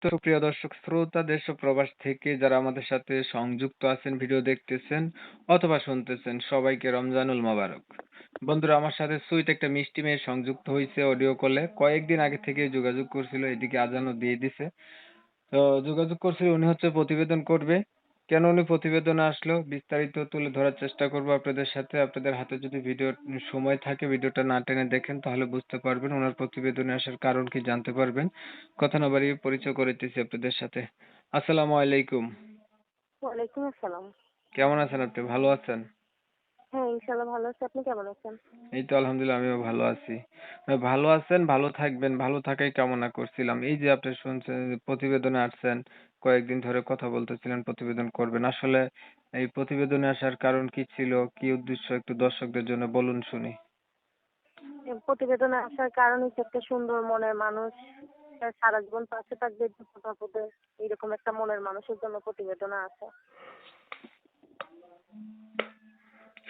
তো প্রিয় দর্শক শ্রোতা দেশ ও প্রবাস থেকে যারা আমাদের সাথে সংযুক্ত আছেন, ভিডিও দেখতেছেন অথবা শুনতেছেন, সবাইকে রমজানুল মোবারক। বন্ধুরা, আমার সাথে সুইট একটা মিষ্টি মেয়ে সংযুক্ত হইছে অডিও কলে। কয়েকদিন আগে থেকে যোগাযোগ করছিল, এদিকে আজানও দিয়ে দিছে। তো যোগাযোগ করছিল, উনি হচ্ছে প্রতিবেদন করবে। কেন উনি প্রতিবেদনে আসলো বিস্তারিত তুলে ধরার চেষ্টা করব আপনাদের সাথে। আপনাদের হাতে যদি ভিডিওর সময় থাকে, ভিডিওটা না টেনে দেখেন তাহলে বুঝতে পারবেন ওনার প্রতিবেদনে আসার কারণ কি জানতে পারবেন। কথা না বাড়িয়ে পরিচয় করে দিতেছি আপনাদের সাথে। আসসালামু আলাইকুম। ওয়ালাইকুম আসসালাম। কেমন আছেন আপনি? ভালো আছেন? হ্যাঁ, ইনশাআল্লাহ ভালো আছি। আপনি কেমন আছেন? এই তো আলহামদুলিল্লাহ, আমিও ভালো আছি। ভালো আছেন, ভালো থাকবেন, ভালো থাকাই কামনা করছিলাম। এই যে আপনি শুনছেন যে প্রতিবেদনে আসছেন, কয়েকদিন ধরে কথা বলতেছিলেন প্রতিবেদন করবেন। আসলে এই প্রতিবেদনে আসার কারণ কি ছিল? কি উদ্দেশ্য একটু দর্শকদের জন্য বলুন শুনি। প্রতিবেদনে আসার কারণ হচ্ছে একটা সুন্দর মনের মানুষ সারা জীবন পাশে থাকবে বিপদ আপদে, এরকম একটা মনের মানুষের জন্য প্রতিবেদনে আসা।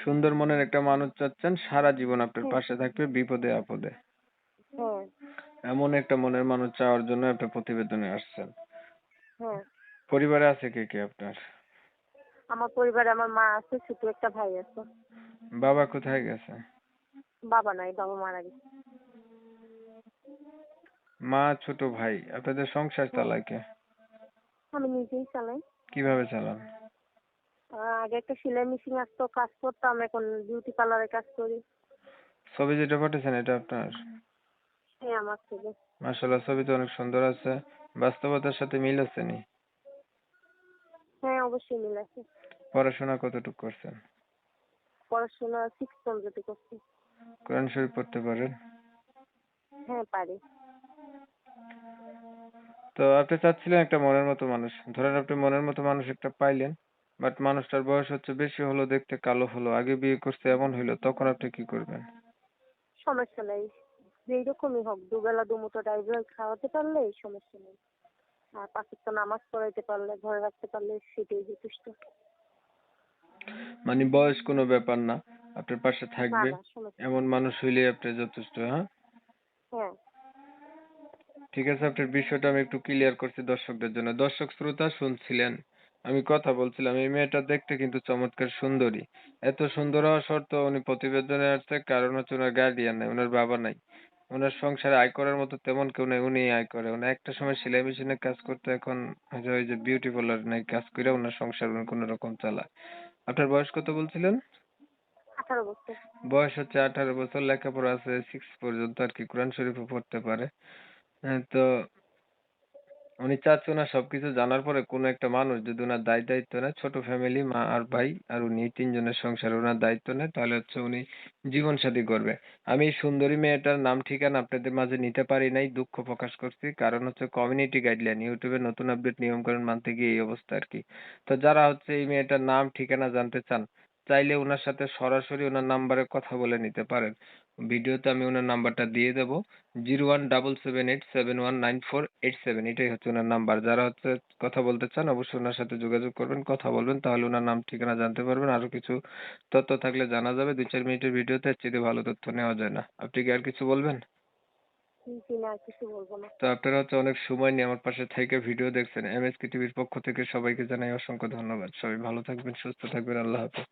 সুন্দর মনের একটা মানুষ চাচ্ছেন, সারা জীবন আপনার হ্যাঁ, পাশে থাকবে বিপদে আপদে। হ্যাঁ, এমন একটা মনের মানুষ চাওয়ার জন্য একটা প্রতিবেদনে আসছেন। হ্যাঁ। পরিবারে আছে কে কে আপনার? আমার পরিবারে আমার মা আছে, ছোট একটা ভাই আছে। বাবা কোথায় গেছে? বাবা নাই, বাবা মারা গেছে। মা, ছোট ভাই। আপনাদের সংসার হ্যাঁ, চালায় কে? আমি নিজেই চালাই। কিভাবে চালান? আগে একটা সেলাই মেশিন আসতো, কাজ করতাম, এখন বিউটি পার্লারে কাজ করি। ছবি যেটা পাঠিয়েছেন এটা আপনার? হ্যাঁ, আমার ছেলে। মাশাআল্লাহ, ছবি তো অনেক সুন্দর আছে। বাস্তবতার সাথে মিল আছে নি? হ্যাঁ, অবশ্যই মিল আছে। পড়াশোনা কতটুকু করছেন? পড়াশোনা 6 পর্যন্ত করছি। কোরআন শরীফ পড়তে পারেন? হ্যাঁ, পারি। তো আপনি চাচ্ছিলেন একটা মনের মতো মানুষ। ধরেন আপনি মনের মতো মানুষ একটা পাইলেন, বাট মানুষটার বয়স হচ্ছে বেশি হলো, দেখতে কালো হলো, আগে বিয়ে করছে এমন হইলো, তখন আপনি কি করবেন? সমস্যা নাই। যেই রকমই হোক, দুবেলা দুমুঠো ডাল ভাত খাওয়াতে পারলে এই সমস্যা নেই। আর ৫ ওয়াক্ত নামাজ পড়াইতে পারলে, ঘরে রাখতে পারলে সেটাই যথেষ্ট। মানে বয়স কোনো ব্যাপার না, আপনার পাশে না, থাকবে না, সমস্যা এমন নেই। মানুষ হইলেই আপনি যথেষ্ট, হ্যাঁ? হ্যাঁ, ঠিক আছে, আপনার বিষয়টা আমি একটু ক্লিয়ার করছি দর্শকদের জন্য। দর্শক শ্রোতা শুনছিলেন, আমি কথা বলছিলাম। এই মেয়েটা দেখতে কিন্তু চমৎকার সুন্দরী। এত সুন্দর হওয়া সত্ত্বেও উনি প্রতিবেদনে আসছে, কারণ হচ্ছে উনার গার্ডিয়ান নাই, উনার বাবা নাই। উনার সংসারে আয় করার মতো তেমন কেউ নাই, উনিই আয় করে। উনি একটা সময় সেলাই মেশিনে কাজ করতো, এখন ওই যে বিউটি পার্লার নাই কাজ করে উনার সংসার উনি কোন রকম চালায়। আপনার বয়স কত বলছিলেন? 18 বছর। বয়স হচ্ছে 18 বছর, লেখাপড়া আছে 6 পর্যন্ত আরকি, কোরআন শরীফও পড়তে পারে। তো উনি চাচ্ছে উনার সবকিছু জানার পরে কোনো একটা মানুষ যদি উনার দায়িত্ব নেয়, ছোট ফ্যামিলি, মা আর ভাই আর উনি, ৩ জনের সংসারে উনার দায়িত্ব নেয়, তাহলে হচ্ছে উনি জীবন সাথী করবে। আমি এই সুন্দরী মেয়েটার নাম ঠিকানা আপনাদের মাঝে নিতে পারি নাই, দুঃখ প্রকাশ করছি। কারণ হচ্ছে কমিউনিটি গাইডলাইন, ইউটিউবে নতুন আপডেট নিয়মকানুন মানতে গিয়ে এই অবস্থা আরকি। তো যারা হচ্ছে এই মেয়েটার নাম ঠিকানা জানতে চান, চাইলে উনার সাথে সরাসরি উনার নাম্বারে কথা বলে নিতে পারেন। ভিডিওতে আমি উনার নাম্বারটা দিয়ে দেব। 01778719487, এটাই হচ্ছে উনার নাম্বার। যারা হচ্ছে কথা বলতে চান অবশ্যই উনার সাথে যোগাযোগ করবেন, কথা বলবেন, তাহলে উনার নাম ঠিকানা জানতে পারবেন। আরো কিছু তথ্য থাকলে জানা যাবে। ২-৪ মিনিটের ভিডিওতে এর চেয়ে ভালো তথ্য নেওয়া যায় না। আপনি কি আর কিছু বলবেন? জি, না, আর কিছু বলবো না। তো আপনারা হচ্ছে অনেক সময় নিয়ে আমার পাশে থেকে ভিডিও দেখছেন। এমএসকে টিভির পক্ষ থেকে সবাইকে জানাই অসংখ্য ধন্যবাদ। সবাই ভালো থাকবেন, সুস্থ থাকবেন। আল্লাহ হাফেজ।